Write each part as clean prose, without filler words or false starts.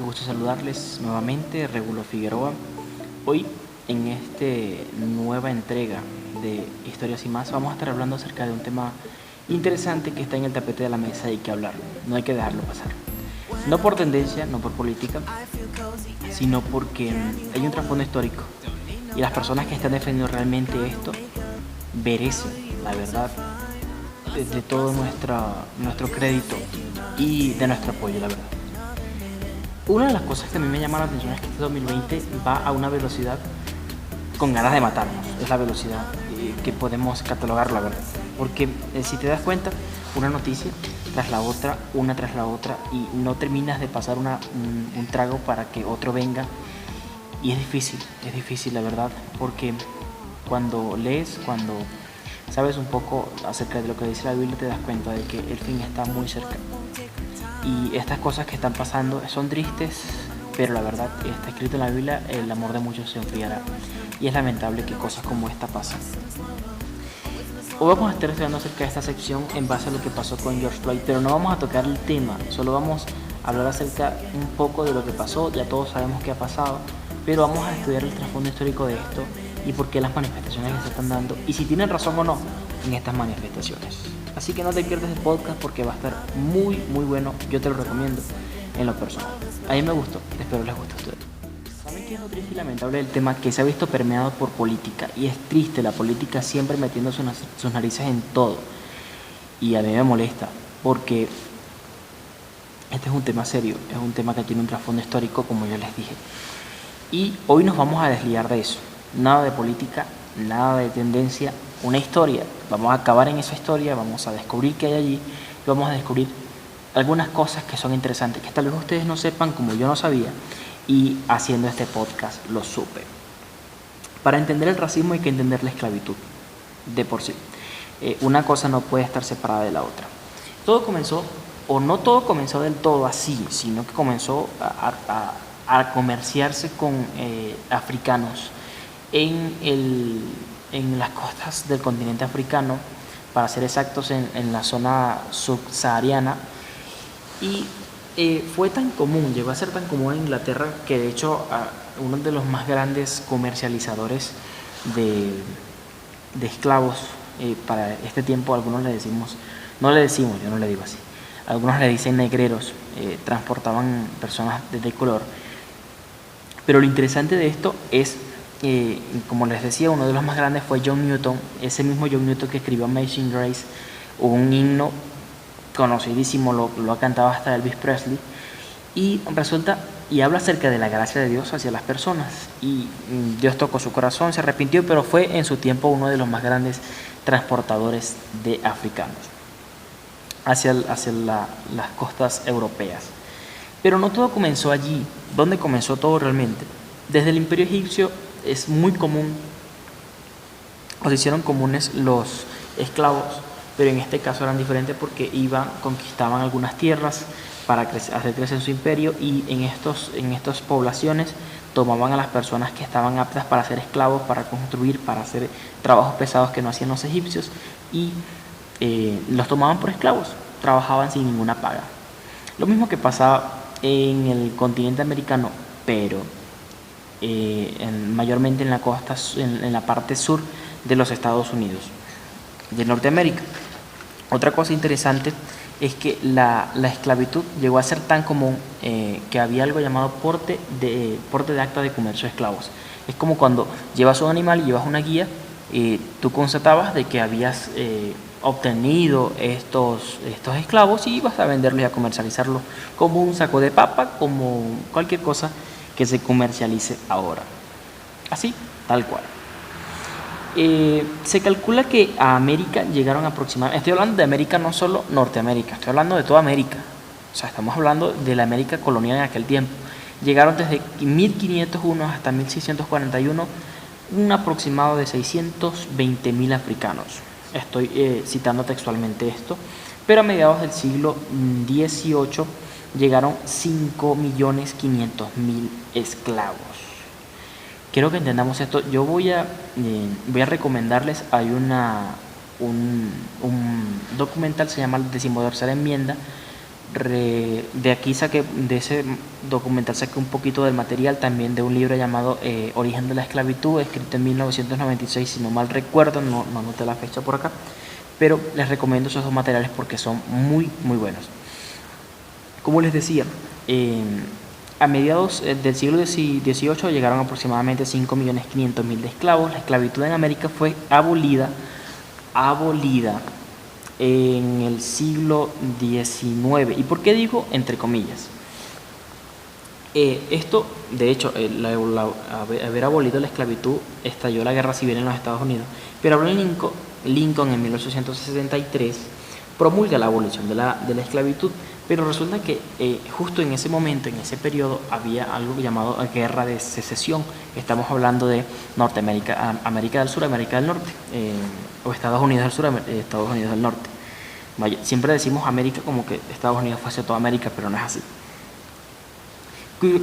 gusto saludarles nuevamente, Regulo Figueroa. Hoy, en esta nueva entrega de Historias y Más, vamos a estar hablando acerca de un tema interesante que está en el tapete de la mesa y hay que hablar. No hay que dejarlo pasar. No por tendencia, no por política, sino porque hay un trasfondo histórico y las personas que están defendiendo realmente esto merecen, la verdad, de todo nuestro crédito y de nuestro apoyo, la verdad. Una de las cosas que a mí me llama la atención es que este 2020 va a una velocidad con ganas de matarnos. Es la velocidad que podemos catalogar, la verdad. Porque si te das cuenta, una noticia tras la otra, una tras la otra, y no terminas de pasar un trago para que otro venga. Y es difícil, la verdad, porque cuando lees, cuando sabes un poco acerca de lo que dice la Biblia, te das cuenta de que el fin está muy cerca. Y estas cosas que están pasando son tristes, pero la verdad está escrito en la Biblia: el amor de muchos se enfriará. Y es lamentable que cosas como esta pasen. Hoy vamos a estar estudiando acerca de esta sección en base a lo que pasó con George Floyd, pero no vamos a tocar el tema, solo vamos a hablar acerca un poco de lo que pasó. Ya todos sabemos qué ha pasado, pero vamos a estudiar el trasfondo histórico de esto y por qué las manifestaciones que se están dando y si tienen razón o no en estas manifestaciones. Así que no te pierdas el podcast porque va a estar muy bueno. Yo te lo recomiendo en lo personal. A mí me gustó, espero les guste a ustedes. ¿Saben qué es lo triste y lamentable del tema? Que se ha visto permeado por política, y es triste, la política siempre metiendo sus narices en todo, y a mí me molesta porque este es un tema serio, es un tema que tiene un trasfondo histórico, como yo les dije, y hoy nos vamos a desligar de eso. Nada de política, nada de tendencia, una historia. Vamos a acabar en esa historia, vamos a descubrir qué hay allí y vamos a descubrir algunas cosas que son interesantes, que tal vez ustedes no sepan como yo no sabía, y haciendo este podcast lo supe. Para entender el racismo hay que entender la esclavitud de por sí. Una cosa no puede estar separada de la otra. Todo comenzó, o no todo comenzó del todo así, sino que comenzó a comerciarse con africanos en las costas del continente africano, para ser exactos en la zona subsahariana, y fue tan común, llegó a ser tan común en Inglaterra que de hecho uno de los más grandes comercializadores de esclavos para este tiempo, algunos le decimos, yo no le digo así, algunos le dicen negreros, transportaban personas de color. Pero lo interesante de esto es, como les decía, uno de los más grandes fue John Newton, ese mismo John Newton que escribió Amazing Grace, un himno conocidísimo, lo ha cantado hasta Elvis Presley, y resulta y habla acerca de la gracia de Dios hacia las personas, y Dios tocó su corazón, se arrepintió, pero fue en su tiempo uno de los más grandes transportadores de africanos hacia las costas europeas. Pero no todo comenzó allí. ¿Dónde comenzó todo realmente? Desde el Imperio Egipcio es muy común, o se hicieron comunes los esclavos, pero en este caso eran diferentes porque conquistaban algunas tierras para hacer crecer su imperio, y en estas poblaciones tomaban a las personas que estaban aptas para ser esclavos, para construir, para hacer trabajos pesados que no hacían los egipcios, y los tomaban por esclavos, trabajaban sin ninguna paga. Lo mismo que pasaba en el continente americano, pero mayormente en la costa, en la parte sur de los Estados Unidos, de Norteamérica. Otra cosa interesante es que la esclavitud llegó a ser tan común que había algo llamado porte de acta de comercio de esclavos. Es como cuando llevas un animal y llevas una guía, tú constatabas de que habías obtenido estos esclavos y ibas a venderlos y a comercializarlos como un saco de papa, como cualquier cosa que se comercialice ahora. Así, tal cual. Se calcula que a América llegaron aproximadamente, estoy hablando de América, no solo Norteamérica, estoy hablando de toda América, o sea, estamos hablando de la América colonial en aquel tiempo. Llegaron desde 1501 hasta 1641 un aproximado de 620.000 africanos. Estoy citando textualmente esto, pero a mediados del siglo XVIII llegaron 5.500.000 esclavos. Quiero que entendamos esto. Yo voy a recomendarles, hay un documental, se llama La 13ª Enmienda, De aquí saqué, de ese documental saqué un poquito del material también de un libro llamado Origen de la Esclavitud, escrito en 1996, si no mal recuerdo, no anoté la fecha por acá, pero les recomiendo esos dos materiales porque son muy, muy buenos. Como les decía, a mediados del siglo XVIII llegaron aproximadamente 5.500.000 de esclavos. La esclavitud en América fue abolida en el siglo XIX. ¿Y por qué digo entre comillas? Esto, de hecho, haber abolido la esclavitud, estalló la guerra civil en los Estados Unidos, pero Abraham Lincoln en 1863 promulga la abolición de la esclavitud, pero resulta que justo en ese momento, en ese periodo, había algo llamado guerra de secesión. Estamos hablando de Norteamérica, América del Sur, América del Norte, o Estados Unidos del Sur, Estados Unidos del Norte. Vaya, siempre decimos América como que Estados Unidos fuese toda América, pero no es así.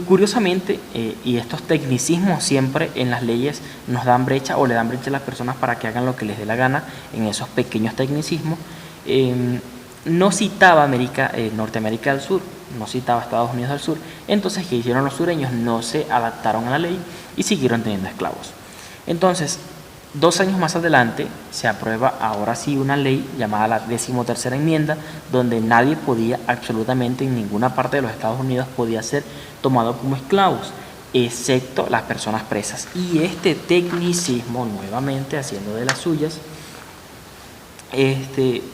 Curiosamente, y estos tecnicismos siempre en las leyes nos dan brecha o le dan brecha a las personas para que hagan lo que les dé la gana en esos pequeños tecnicismos. No citaba Norteamérica del Sur, no citaba Estados Unidos del Sur. Entonces, ¿qué hicieron los sureños? No se adaptaron a la ley y siguieron teniendo esclavos. Entonces, 2 años más adelante se aprueba ahora sí una ley llamada la 13ª enmienda, donde nadie podía, absolutamente en ninguna parte de los Estados Unidos podía ser tomado como esclavos, excepto las personas presas. Y este tecnicismo, nuevamente haciendo de las suyas,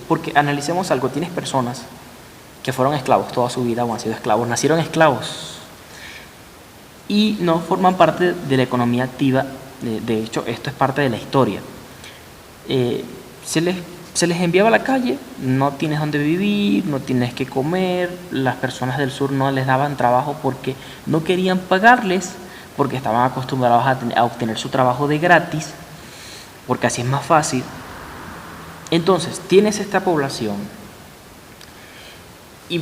porque analicemos algo, tienes personas que fueron esclavos toda su vida o han sido esclavos, nacieron esclavos y no forman parte de la economía activa. De hecho, esto es parte de la historia. Se les enviaba a la calle, no tienes dónde vivir, no tienes que comer. Las personas del sur no les daban trabajo porque no querían pagarles, porque estaban acostumbrados a obtener su trabajo de gratis, porque así es más fácil. Entonces, tienes esta población y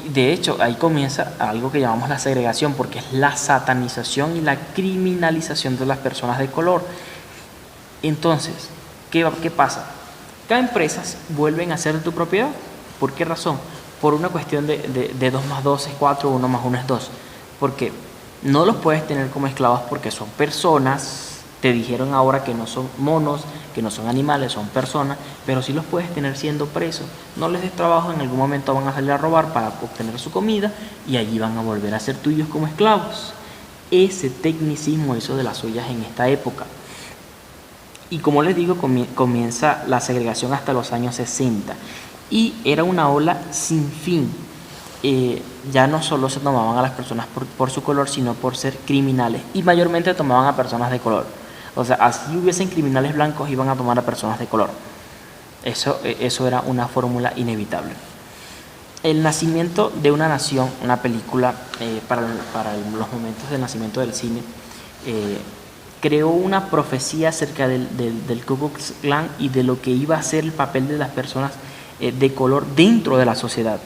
de hecho ahí comienza algo que llamamos la segregación, porque es la satanización y la criminalización de las personas de color. Entonces, ¿qué pasa? Cada empresa vuelven a ser de tu propiedad. ¿Por qué razón? Por una cuestión de 2 más 2 es 4, 1 más 1 es 2. Porque no los puedes tener como esclavos porque son personas. Te dijeron ahora que no son monos, que no son animales, son personas, pero sí los puedes tener siendo presos. No les des trabajo, en algún momento van a salir a robar para obtener su comida y allí van a volver a ser tuyos como esclavos. Ese tecnicismo hizo de las suyas en esta época. Y como les digo, comienza la segregación hasta los años 60 y era una ola sin fin. Ya no solo se tomaban a las personas por su color, sino por ser criminales, y mayormente tomaban a personas de color. O sea, así hubiesen criminales blancos, iban a tomar a personas de color. Eso era una fórmula inevitable. El nacimiento de una nación, una película para los momentos del nacimiento del cine, creó una profecía acerca del Ku Klux Klan y de lo que iba a ser el papel de las personas de color dentro de la sociedad.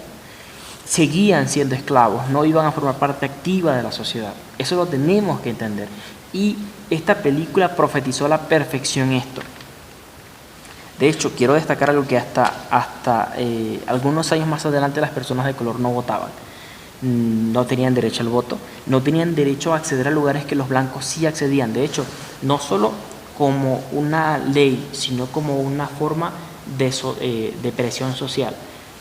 Seguían siendo esclavos, no iban a formar parte activa de la sociedad. Eso lo tenemos que entender. Y esta película profetizó a la perfección esto. De hecho, quiero destacar algo que hasta algunos años más adelante las personas de color no votaban. No tenían derecho al voto, no tenían derecho a acceder a lugares que los blancos sí accedían. De hecho, no solo como una ley, sino como una forma de presión social.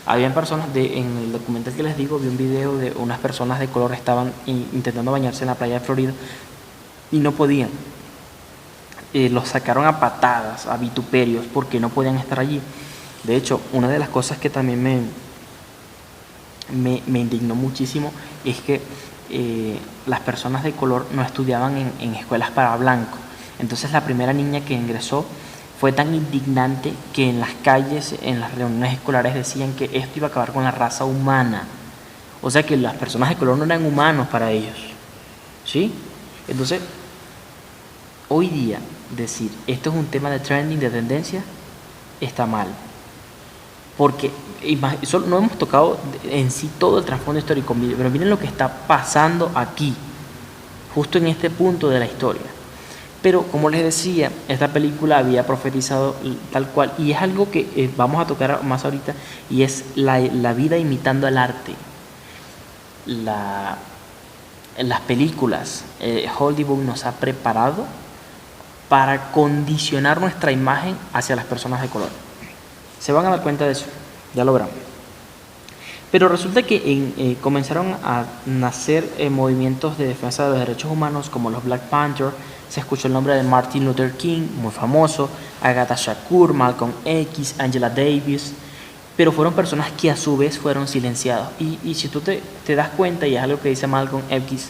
Habían personas, en el documental que les digo, vi un video de unas personas de color estaban intentando bañarse en la playa de Florida y no podían. Los sacaron a patadas, a vituperios, porque no podían estar allí. De hecho, una de las cosas que también me indignó muchísimo es que las personas de color no estudiaban en escuelas para blancos. Entonces la primera niña que ingresó fue tan indignante que en las calles, en las reuniones escolares decían que esto iba a acabar con la raza humana. O sea que las personas de color no eran humanos para ellos. ¿Sí? Entonces, hoy día decir esto es un tema de trending, de tendencia, está mal. Porque no hemos tocado en sí todo el trasfondo histórico, pero miren lo que está pasando aquí, justo en este punto de la historia. Pero como les decía, esta película había profetizado tal cual, y es algo que vamos a tocar más ahorita, y es la vida imitando al arte. En las películas, Hollywood nos ha preparado para condicionar nuestra imagen hacia las personas de color. Se van a dar cuenta de eso, ya lo verán. Pero resulta que comenzaron a nacer movimientos de defensa de los derechos humanos como los Black Panther. Se escuchó el nombre de Martin Luther King, muy famoso, Agatha Shakur, Malcolm X, Angela Davis, pero fueron personas que a su vez fueron silenciados. Y si tú te das cuenta, y es algo que dice Malcolm X,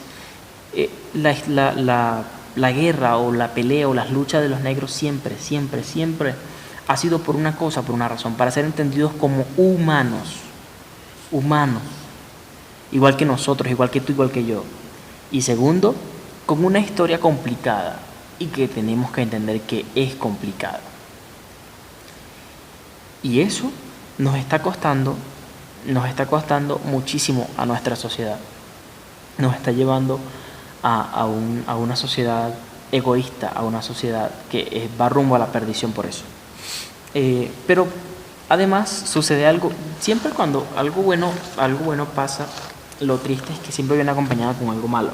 la guerra o la pelea o las luchas de los negros siempre ha sido por una cosa, por una razón, para ser entendidos como humanos, igual que nosotros, igual que tú, igual que yo. Y segundo, con una historia complicada y que tenemos que entender que es complicada. Y eso nos está costando muchísimo a nuestra sociedad. Nos está llevando a una sociedad egoísta, a una sociedad que va rumbo a la perdición por eso. Pero además sucede algo, siempre cuando algo bueno pasa, lo triste es que siempre viene acompañado con algo malo.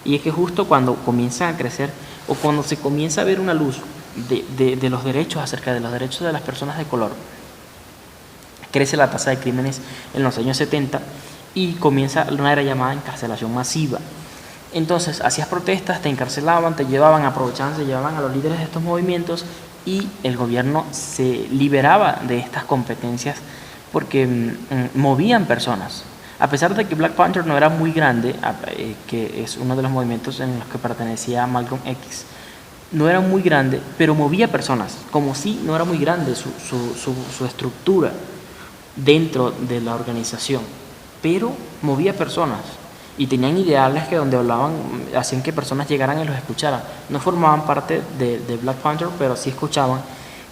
Y es que justo cuando comienzan a crecer o cuando se comienza a ver una luz de los derechos, acerca de los derechos de las personas de color, crece la tasa de crímenes en los años 70 y comienza una era llamada encarcelación masiva. Entonces hacías protestas, te encarcelaban, te llevaban, aprovechaban, se llevaban a los líderes de estos movimientos y el gobierno se liberaba de estas competencias porque movían personas. A pesar de que Black Panther no era muy grande, que es uno de los movimientos en los que pertenecía Malcolm X, no era muy grande, pero movía personas, como si no era muy grande su estructura dentro de la organización, pero movía personas y tenían ideales que donde hablaban hacían que personas llegaran y los escucharan. No formaban parte de Black Panther, pero sí escuchaban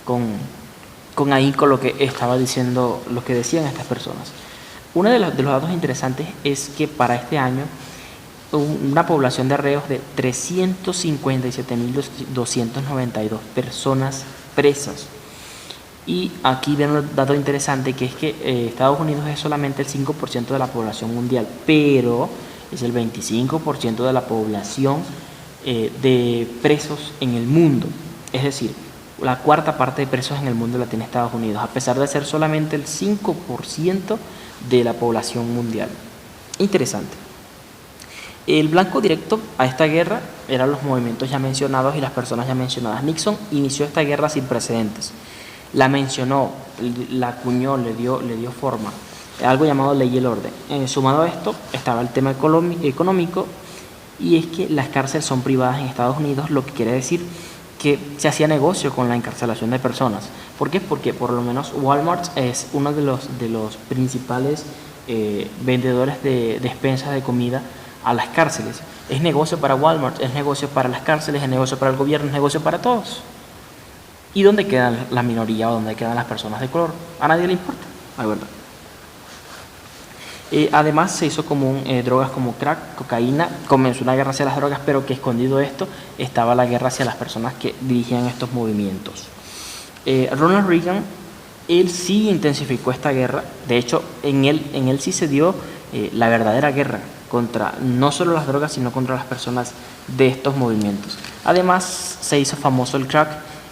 con ahínco lo que estaba diciendo, lo que decían estas personas. Uno de los datos interesantes es que para este año una población de reos de 357.292 personas presas. Y aquí viene un dato interesante, que es que Estados Unidos es solamente el 5% de la población mundial, pero es el 25% de la población de presos en el mundo. Es decir, la cuarta parte de presos en el mundo la tiene Estados Unidos, a pesar de ser solamente el 5% de la población mundial. Interesante. El blanco directo a esta guerra eran los movimientos ya mencionados y las personas ya mencionadas. Nixon inició esta guerra sin precedentes. La mencionó, la acuñó, le dio forma, algo llamado ley y el orden. Sumado a esto estaba el tema económico, y es que las cárceles son privadas en Estados Unidos, lo que quiere decir que se hacía negocio con la encarcelación de personas. ¿Por qué? Porque por lo menos Walmart es uno de los principales vendedores de despensas de comida a las cárceles. Es negocio para Walmart, es negocio para las cárceles, es negocio para el gobierno, es negocio para todos. ¿Y dónde queda la minoría o dónde quedan las personas de color? A nadie le importa, la verdad. Además se hizo común drogas como crack, cocaína. Comenzó una guerra hacia las drogas, pero que escondido esto estaba la guerra hacia las personas que dirigían estos movimientos. Ronald Reagan, él sí intensificó esta guerra. De hecho, en él sí se dio la verdadera guerra contra no solo las drogas, sino contra las personas de estos movimientos. Además se hizo famoso el crack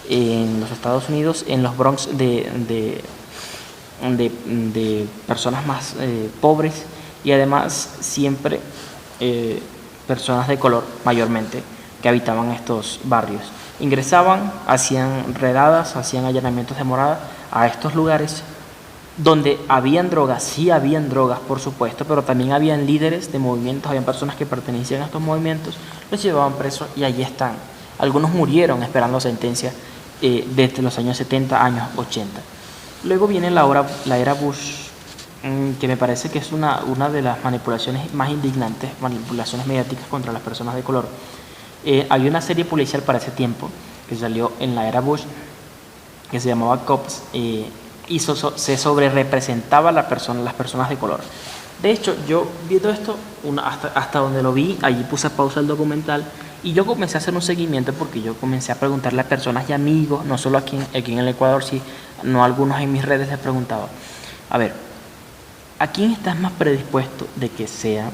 en los Estados Unidos, en los Bronx de personas más pobres, y además siempre personas de color mayormente que habitaban estos barrios. Ingresaban, hacían redadas, hacían allanamientos de morada a estos lugares donde habían drogas. Sí habían drogas, por supuesto, pero también habían líderes de movimientos, habían personas que pertenecían a estos movimientos, los llevaban presos y allí están. Algunos murieron esperando sentencia desde los años 70, años 80. Luego viene la era Bush, que me parece que es una de las manipulaciones más indignantes, manipulaciones mediáticas contra las personas de color. Había una serie policial para ese tiempo que salió en la era Bush, que se llamaba Cops, y se sobrerepresentaba las personas de color. De hecho, yo viendo esto, hasta donde lo vi, allí puse pausa el documental, Y yo comencé a hacer un seguimiento porque yo comencé a preguntarle a personas y amigos, no solo aquí en el Ecuador, sino a algunos en mis redes les preguntaba, a ver, ¿a quién estás más predispuesto de que sea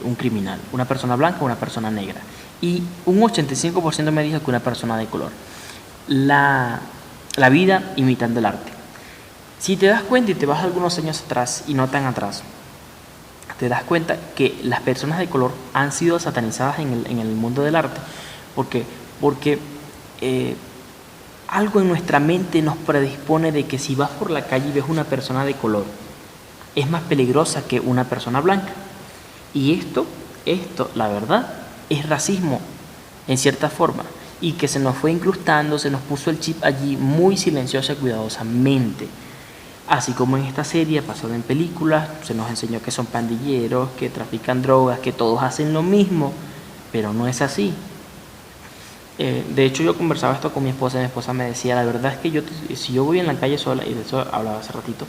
un criminal? ¿Una persona blanca o una persona negra? Y un 85% me dijo que una persona de color. La vida imitando el arte. Si te das cuenta y te vas algunos años atrás y no tan atrás, te das cuenta que las personas de color han sido satanizadas en el mundo del arte. Porque algo en nuestra mente nos predispone de que si vas por la calle y ves una persona de color, es más peligrosa que una persona blanca. Y esto, la verdad, es racismo en cierta forma. Y que se nos fue incrustando, se nos puso el chip allí muy silenciosa y cuidadosamente. Así como en esta serie, pasado en películas, se nos enseñó que son pandilleros, que trafican drogas, que todos hacen lo mismo, pero no es así. De hecho, yo conversaba esto con mi esposa y mi esposa me decía, la verdad es que si yo voy en la calle sola, y de eso hablaba hace ratito,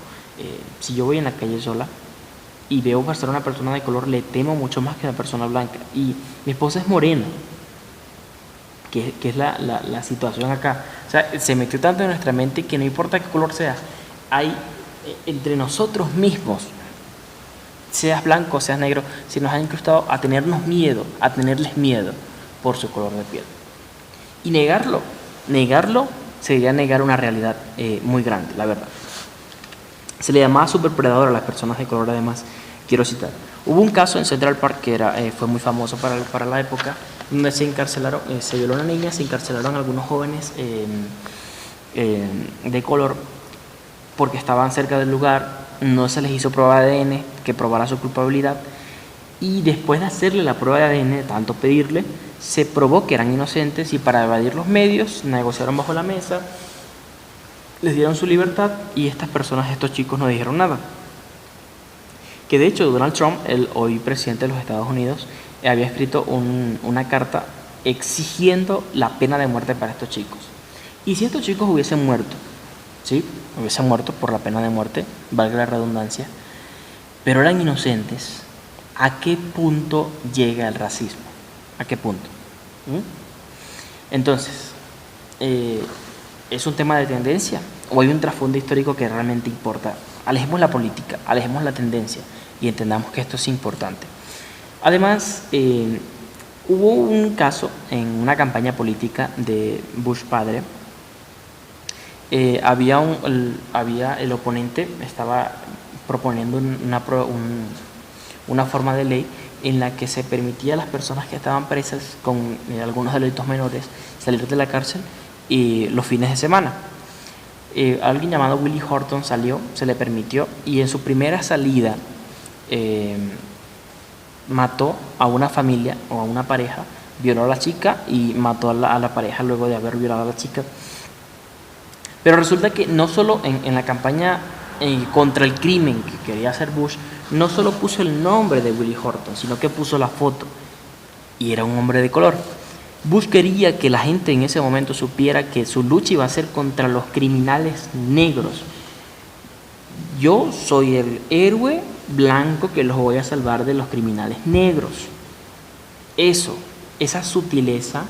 si yo voy en la calle sola y veo pasar a una persona de color, le temo mucho más que a una persona blanca. Y mi esposa es morena, que es la situación acá. O sea, se metió tanto en nuestra mente que no importa qué color sea, hay entre nosotros mismos, seas blanco, seas negro, se nos ha incrustado a tenernos miedo, a tenerles miedo por su color de piel. Y negarlo sería negar una realidad muy grande, la verdad. Se le llamaba superpredador a las personas de color, además, quiero citar. Hubo un caso en Central Park que fue muy famoso para la época, donde se encarcelaron, se violó a una niña, se encarcelaron algunos jóvenes de color porque estaban cerca del lugar, no se les hizo prueba de ADN que probara su culpabilidad, y después de hacerle la prueba de ADN, de tanto pedirle, se probó que eran inocentes y para evadir los medios negociaron bajo la mesa, les dieron su libertad y estos chicos no dijeron nada. Que de hecho Donald Trump, el hoy presidente de los Estados Unidos, había escrito una carta exigiendo la pena de muerte para estos chicos. Y si estos chicos hubiesen muerto, ¿sí? Hubiesen muerto por la pena de muerte, valga la redundancia, pero eran inocentes, ¿a qué punto llega el racismo? ¿A qué punto? Entonces, ¿es un tema de tendencia o hay un trasfondo histórico que realmente importa? Alejemos la política, alejemos la tendencia y entendamos que esto es importante. Además, hubo un caso en una campaña política de Bush padre. El oponente estaba proponiendo una forma de ley en la que se permitía a las personas que estaban presas con algunos delitos menores salir de la cárcel los fines de semana. Alguien llamado Willie Horton salió, se le permitió, y en su primera salida mató a una familia o a una pareja, violó a la chica y mató a la pareja luego de haber violado a la chica. Pero resulta que no solo en la campaña contra el crimen que quería hacer Bush, no solo puso el nombre de Willie Horton, sino que puso la foto, y era un hombre de color. Bush quería que la gente en ese momento supiera que su lucha iba a ser contra los criminales negros. Yo soy el héroe blanco que los voy a salvar de los criminales negros. Esa sutileza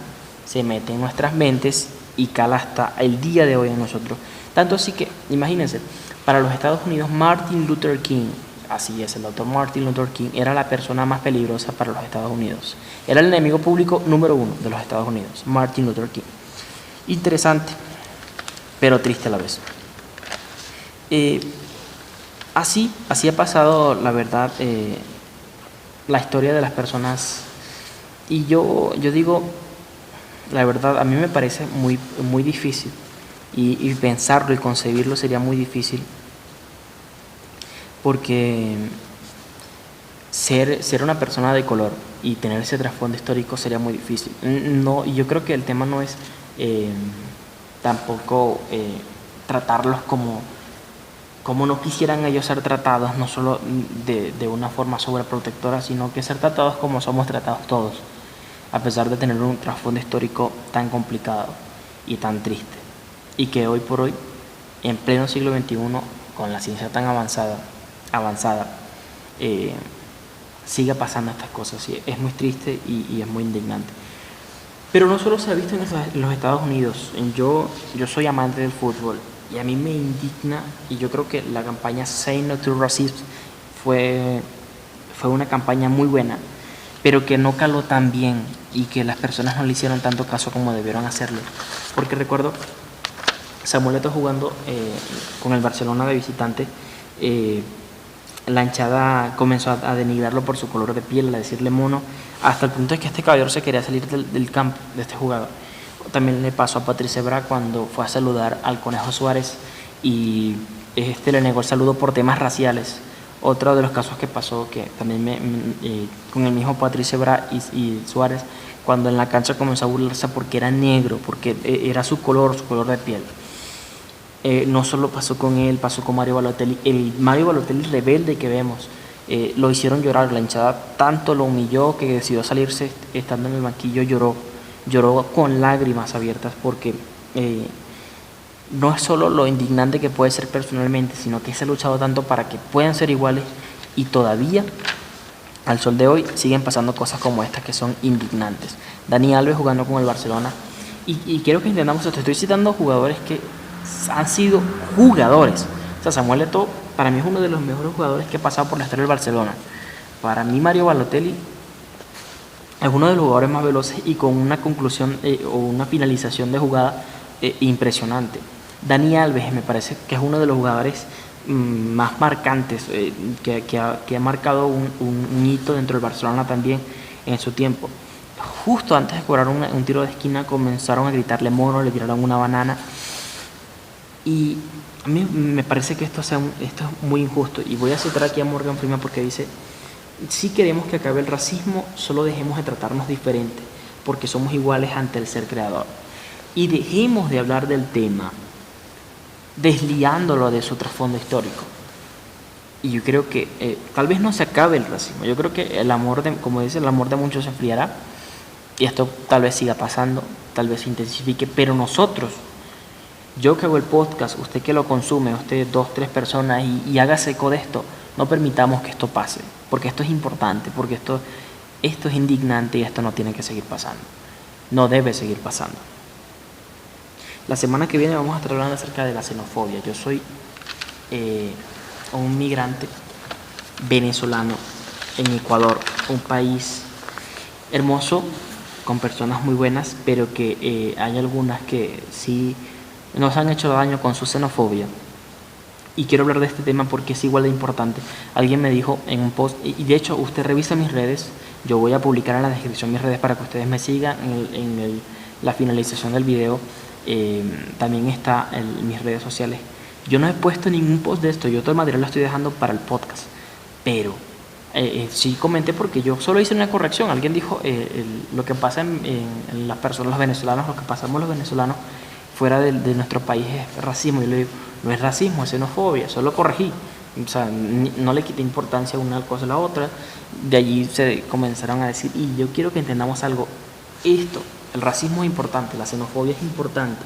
se mete en nuestras mentes y cala hasta el día de hoy en nosotros. Tanto así que, imagínense, para los Estados Unidos, Martin Luther King, así es, el doctor Martin Luther King, era la persona más peligrosa para los Estados Unidos. Era el enemigo público número 1 de los Estados Unidos, Martin Luther King. Interesante, pero triste a la vez. Así ha pasado, la verdad, la historia de las personas. Y yo digo, la verdad, a mí me parece muy, muy difícil. Y pensarlo y concebirlo sería muy difícil. Porque ser una persona de color y tener ese trasfondo histórico sería muy difícil. No, yo creo que el tema no es tampoco tratarlos como no quisieran ellos ser tratados, no solo de una forma sobreprotectora, sino que ser tratados como somos tratados todos, a pesar de tener un trasfondo histórico tan complicado y tan triste. Y que hoy por hoy, en pleno siglo XXI, con la ciencia tan avanzada, siga pasando estas cosas. Y es muy triste y es muy indignante. Pero no solo se ha visto en los Estados Unidos. Yo soy amante del fútbol y a mí me indigna, y yo creo que la campaña Say No to Racism fue, fue una campaña muy buena, pero que no caló tan bien y que las personas no le hicieron tanto caso como debieron hacerlo. Porque recuerdo Samuel Eto'o jugando con el Barcelona de visitante. La hinchada comenzó a denigrarlo por su color de piel, a decirle mono, hasta el punto de que este caballero se quería salir del campo de este jugador. También le pasó a Patrice Evra cuando fue a saludar al Conejo Suárez y este le negó el saludo por temas raciales. Otro de los casos que pasó, que también con el mismo Patrice Evra y Suárez, cuando en la cancha comenzó a burlarse porque era negro, porque era su color de piel. No solo pasó con él, pasó con Mario Balotelli. El Mario Balotelli rebelde que vemos, lo hicieron llorar. La hinchada tanto lo humilló que decidió salirse estando en el banquillo, lloró con lágrimas abiertas porque no es solo lo indignante que puede ser personalmente, sino que se ha luchado tanto para que puedan ser iguales y todavía al sol de hoy siguen pasando cosas como estas que son indignantes. Dani Alves jugando con el Barcelona, y quiero que entendamos esto, estoy citando jugadores que han sido jugadores. O sea, Samuel Eto'o para mí es uno de los mejores jugadores que ha pasado por la historia del Barcelona. Para mí Mario Balotelli es uno de los jugadores más veloces y con una conclusión o una finalización de jugada impresionante. Dani Alves me parece que es uno de los jugadores más marcantes, que ha marcado un hito dentro del Barcelona también en su tiempo. Justo antes de cobrar un tiro de esquina comenzaron a gritarle mono, le tiraron una banana. Y a mí me parece que esto es muy injusto. Y voy a citar aquí a Morgan Freeman porque dice: si queremos que acabe el racismo, solo dejemos de tratarnos diferente, porque somos iguales ante el ser creador. Y dejemos de hablar del tema desliándolo de su trasfondo histórico. Y yo creo que tal vez no se acabe el racismo. Yo creo que el amor, como dice, el amor de muchos se enfriará. Y esto tal vez siga pasando, tal vez se intensifique, pero nosotros, yo que hago el podcast, usted que lo consume, usted 2, 3 personas y hágase eco de esto, no permitamos que esto pase, porque esto es importante, porque esto es indignante y esto no tiene que seguir pasando, no debe seguir pasando. La semana que viene vamos a estar hablando acerca de la xenofobia. Yo soy un migrante venezolano en Ecuador, un país hermoso, con personas muy buenas, pero que hay algunas que sí nos han hecho daño con su xenofobia. Y quiero hablar de este tema porque es igual de importante. Alguien me dijo en un post, y de hecho usted revisa mis redes, yo voy a publicar en la descripción mis redes para que ustedes me sigan en la finalización del video. También está en mis redes sociales. Yo no he puesto ningún post de esto, yo todo el material lo estoy dejando para el podcast, pero sí comenté porque yo solo hice una corrección. Alguien dijo lo que pasa en las personas, los venezolanos, lo que pasamos los venezolanos fuera de nuestro país es racismo. Yo le digo, no es racismo, es xenofobia, solo corregí. O sea, no le quité importancia a una cosa a la otra. De allí se comenzaron a decir, y yo quiero que entendamos algo, esto, el racismo es importante, la xenofobia es importante,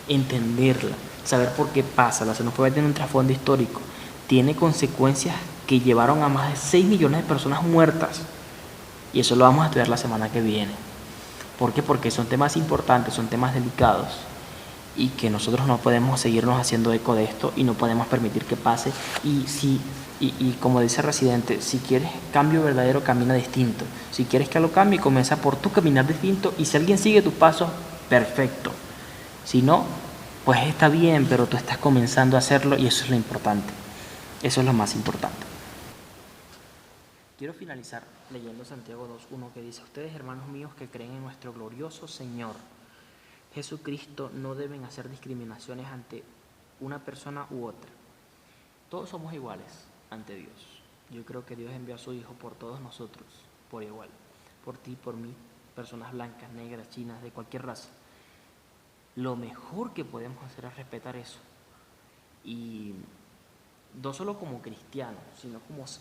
entenderla, saber por qué pasa. La xenofobia tiene un trasfondo histórico, tiene consecuencias que llevaron a más de 6 millones de personas muertas, y eso lo vamos a estudiar la semana que viene. ¿Por qué? Porque son temas importantes, son temas delicados, y que nosotros no podemos seguirnos haciendo eco de esto y no podemos permitir que pase. Y como dice Residente, si quieres cambio verdadero, camina distinto. Si quieres que lo cambie, comienza por tu caminar distinto, y si alguien sigue tus pasos, perfecto. Si no, pues está bien, pero tú estás comenzando a hacerlo y eso es lo importante. Eso es lo más importante. Quiero finalizar leyendo Santiago 2:1 que dice: ustedes, hermanos míos, que creen en nuestro glorioso Señor Jesucristo, no deben hacer discriminaciones ante una persona u otra. Todos somos iguales ante Dios. Yo creo que Dios envió a su Hijo por todos nosotros, por igual. Por ti, por mí, personas blancas, negras, chinas, de cualquier raza. Lo mejor que podemos hacer es respetar eso. Y no solo como cristianos, sino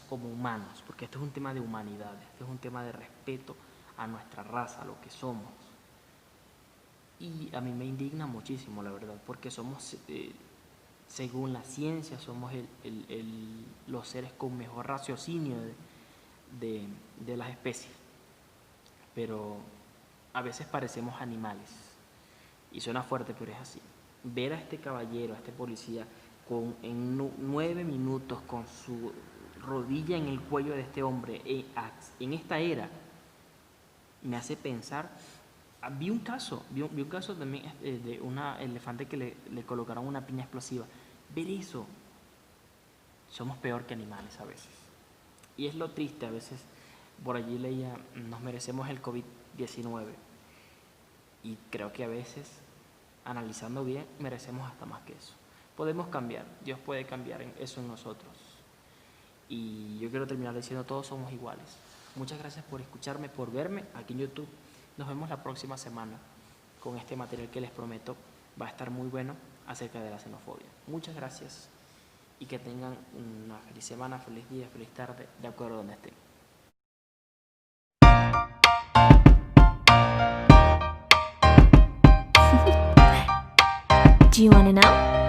como humanos, porque esto es un tema de humanidad, esto es un tema de respeto a nuestra raza, a lo que somos. Y a mí me indigna muchísimo, la verdad, porque somos, según la ciencia, somos los seres con mejor raciocinio de, de las especies, pero a veces parecemos animales. Y suena fuerte, pero es así. Ver a este caballero, a este policía, en 9 minutos con su rodilla en el cuello de este hombre en esta era, me hace pensar. Vi un caso también de una elefante que le colocaron una piña explosiva. Ver eso, somos peor que animales a veces. Y es lo triste, a veces por allí leía, nos merecemos el COVID-19. Y creo que a veces, analizando bien, merecemos hasta más que eso. Podemos cambiar, Dios puede cambiar eso en nosotros. Y yo quiero terminar diciendo, todos somos iguales. Muchas gracias por escucharme, por verme aquí en YouTube. Nos vemos la próxima semana con este material que les prometo va a estar muy bueno acerca de la xenofobia. Muchas gracias y que tengan una feliz semana, feliz día, feliz tarde, de acuerdo a donde estén. Do you want to know?